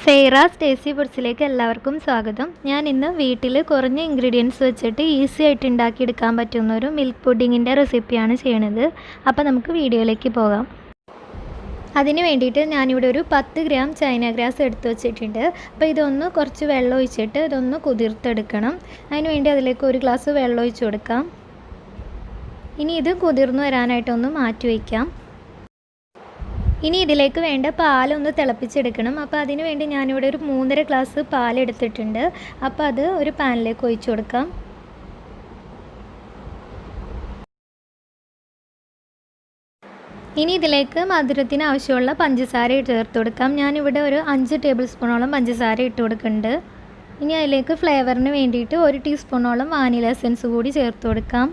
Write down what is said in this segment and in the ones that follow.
സൈറാസ് tasty ഫുഡ്സിലേക്ക് എല്ലാവർക്കും സ്വാഗതം. ഞാൻ ഇന്ന് വീട്ടിൽ കുറഞ്ഞ ഇൻഗ്രീഡിയൻസ് വെച്ചിട്ട് ഈസി ആയിട്ട് ഉണ്ടാക്കിയെടുക്കാൻ പറ്റുന്ന ഒരു മിൽക്ക് പുഡിങ്ങിൻ്റെ റെസിപ്പിയാണ് ചെയ്യണത്. അപ്പോൾ നമുക്ക് വീഡിയോയിലേക്ക് പോകാം. അതിന് വേണ്ടിയിട്ട് ഞാനിവിടെ ഒരു 10 ഗ്രാം ചൈന ഗ്രാസ് എടുത്ത് വെച്ചിട്ടുണ്ട്. അപ്പോൾ ഇതൊന്ന് കുറച്ച് വെള്ളം ഒഴിച്ചിട്ട് ഇതൊന്ന് കുതിർത്തെടുക്കണം. അതിന് വേണ്ടി അതിലേക്ക് ഒരു ഗ്ലാസ് വെള്ളം ഒഴിച്ച് കൊടുക്കാം. ഇനി ഇത് കുതിർന്ന് വരാനായിട്ടൊന്ന് മാറ്റി വയ്ക്കാം. ഇനി ഇതിലേക്ക് വേണ്ട പാലൊന്ന് തിളപ്പിച്ചെടുക്കണം. അപ്പോൾ അതിന് വേണ്ടി ഞാനിവിടെ ഒരു 3.5 ഗ്ലാസ് പാലെടുത്തിട്ടുണ്ട്. അപ്പോൾ അത് ഒരു പാനിലേക്ക് ഒഴിച്ചു കൊടുക്കാം. ഇനി ഇതിലേക്ക് മധുരത്തിന് ആവശ്യമുള്ള പഞ്ചസാര ചേർത്ത് കൊടുക്കാം. ഞാനിവിടെ ഒരു 5 ടേബിൾ സ്പൂണോളം പഞ്ചസാര ഇട്ട് കൊടുക്കുന്നുണ്ട്. ഇനി അതിലേക്ക് ഫ്ലേവറിന് വേണ്ടിയിട്ട് 1 ടീസ്പൂണോളം വാനില എസൻസ് കൂടി ചേർത്ത് കൊടുക്കാം.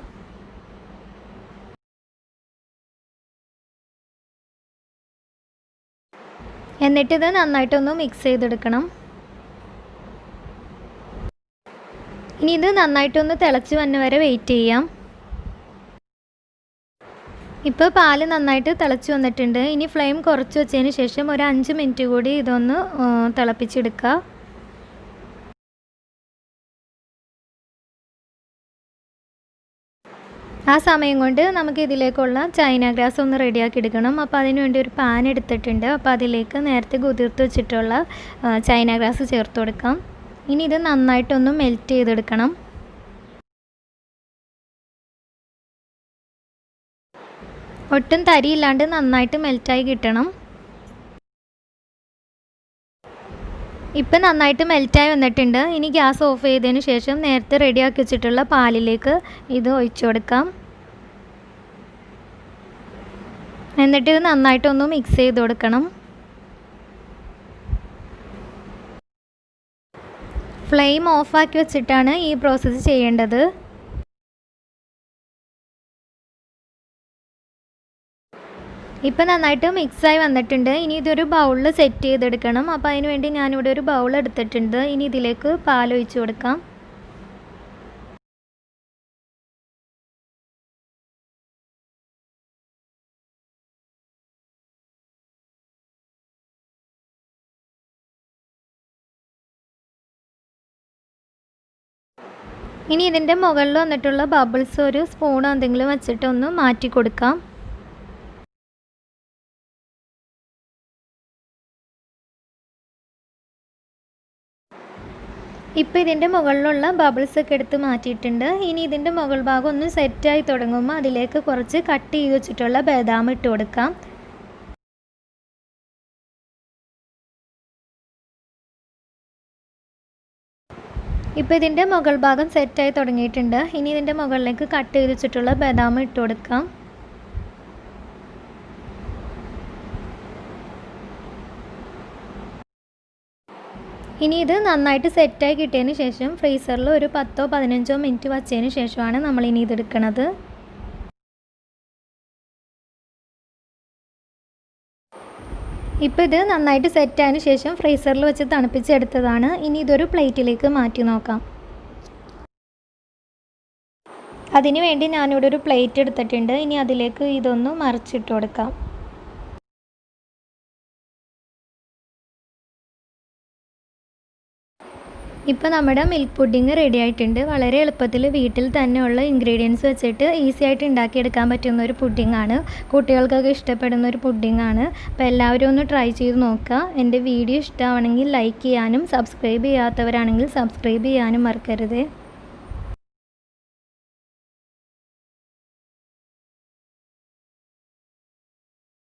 എന്നിട്ടിത് നന്നായിട്ടൊന്ന് മിക്സ് ചെയ്തെടുക്കണം. ഇനി ഇത് നന്നായിട്ടൊന്ന് തിളച്ച് വന്ന വരെ വെയിറ്റ് ചെയ്യാം. ഇപ്പോൾ പാല് നന്നായിട്ട് തിളച്ച് വന്നിട്ടുണ്ട്. ഇനി ഫ്ലെയിം കുറച്ച് വെച്ചതിന് ശേഷം ഒരു 5 മിനിറ്റ് കൂടി ഇതൊന്ന് തിളപ്പിച്ചെടുക്കുക. ആ സമയം കൊണ്ട് നമുക്ക് ഇതിലേക്കുള്ള ചൈന ഗ്രാസ് ഒന്ന് റെഡിയാക്കി എടുക്കണം. അപ്പോൾ അതിന് വേണ്ടി ഒരു പാൻ എടുത്തിട്ടുണ്ട്. അപ്പോൾ അതിലേക്ക് നേരത്തെ കുതിർത്ത് വെച്ചിട്ടുള്ള ചൈന ഗ്രാസ് ചേർത്ത് കൊടുക്കാം. ഇനി ഇത് നന്നായിട്ടൊന്ന് മെൽറ്റ് ചെയ്തെടുക്കണം. ഒട്ടും തരിയില്ലാണ്ട് നന്നായിട്ട് മെൽറ്റായി കിട്ടണം. ഇപ്പം നന്നായിട്ട് മെൽറ്റായി വന്നിട്ടുണ്ട്. ഇനി ഗ്യാസ് ഓഫ് ചെയ്തതിന് ശേഷം നേരത്തെ റെഡിയാക്കി വെച്ചിട്ടുള്ള പാലിലേക്ക് ഇത് ഒഴിച്ചു കൊടുക്കാം. എന്നിട്ട് ഇത് നന്നായിട്ടൊന്ന് മിക്സ് ചെയ്ത് കൊടുക്കണം. ഫ്ലെയിം ഓഫാക്കി വെച്ചിട്ടാണ് ഈ പ്രോസസ്സ് ചെയ്യേണ്ടത്. ഇപ്പം നന്നായിട്ട് മിക്സായി വന്നിട്ടുണ്ട്. ഇനി ഇതൊരു ബൗളിൽ സെറ്റ് ചെയ്തെടുക്കണം. അപ്പോൾ അതിന് വേണ്ടി ഞാനിവിടെ ഒരു ബൗൾ എടുത്തിട്ടുണ്ട്. ഇനി ഇതിലേക്ക് പാൽ ഒഴിച്ച് കൊടുക്കാം. ഇനി ഇതിൻ്റെ മുകളിൽ വന്നിട്ടുള്ള ബബിൾസ് ഒരു സ്പൂണോ എന്തെങ്കിലും വെച്ചിട്ടൊന്ന് മാറ്റി കൊടുക്കാം. ഇപ്പോൾ ഇതിൻ്റെ മുകളിലുള്ള ബബിൾസൊക്കെ എടുത്ത് മാറ്റിയിട്ടുണ്ട്. ഇനി ഇതിൻ്റെ മുകൾ ഭാഗം ഒന്ന് സെറ്റായി തുടങ്ങുമ്പോൾ അതിലേക്ക് കുറച്ച് കട്ട് ചെയ്ത് വെച്ചിട്ടുള്ള ബദാം ഇട്ട് കൊടുക്കാം. ഇപ്പോൾ ഇതിൻ്റെ മുകൾ ഭാഗം സെറ്റായി തുടങ്ങിയിട്ടുണ്ട്. ഇനി ഇതിൻ്റെ മുകളിലേക്ക് കട്ട് ചെയ്ത് വെച്ചിട്ടുള്ള ബദാം ഇട്ട് കൊടുക്കാം. ഇനി ഇത് നന്നായിട്ട് സെറ്റായി കിട്ടിയതിന് ശേഷം ഫ്രീസറിൽ ഒരു 10-15 മിനിറ്റ് വച്ചതിന് ശേഷമാണ് നമ്മളിനി ഇതെടുക്കുന്നത്. ഇപ്പോൾ ഇത് നന്നായിട്ട് സെറ്റായതിന് ശേഷം ഫ്രീസറിൽ വെച്ച് തണുപ്പിച്ചെടുത്തതാണ്. ഇനി ഇതൊരു പ്ലേറ്റിലേക്ക് മാറ്റി നോക്കാം. അതിന് വേണ്ടി ഞാനിവിടെ ഒരു പ്ലേറ്റ് എടുത്തിട്ടുണ്ട്. ഇനി അതിലേക്ക് ഇതൊന്ന് മറിച്ചിട്ട് കൊടുക്കാം. ഇപ്പോൾ നമ്മുടെ മിൽക്ക് പുഡിങ് റെഡി ആയിട്ടുണ്ട്. വളരെ എളുപ്പത്തിൽ വീട്ടിൽ തന്നെയുള്ള ഇൻഗ്രീഡിയൻസ് വെച്ചിട്ട് ഈസി ആയിട്ട് ഉണ്ടാക്കിയെടുക്കാൻ പറ്റുന്ന ഒരു പുഡിങ്ങാണ്. കുട്ടികൾക്കൊക്കെ ഇഷ്ടപ്പെടുന്ന ഒരു പുഡിങ്ങാണ്. അപ്പോൾ എല്ലാവരും ഒന്ന് ട്രൈ ചെയ്ത് നോക്കുക. എൻ്റെ വീഡിയോ ഇഷ്ടമാണെങ്കിൽ ലൈക്ക് ചെയ്യാനും സബ്സ്ക്രൈബ് ചെയ്യാത്തവരാണെങ്കിൽ സബ്സ്ക്രൈബ് ചെയ്യാനും മറക്കരുത്.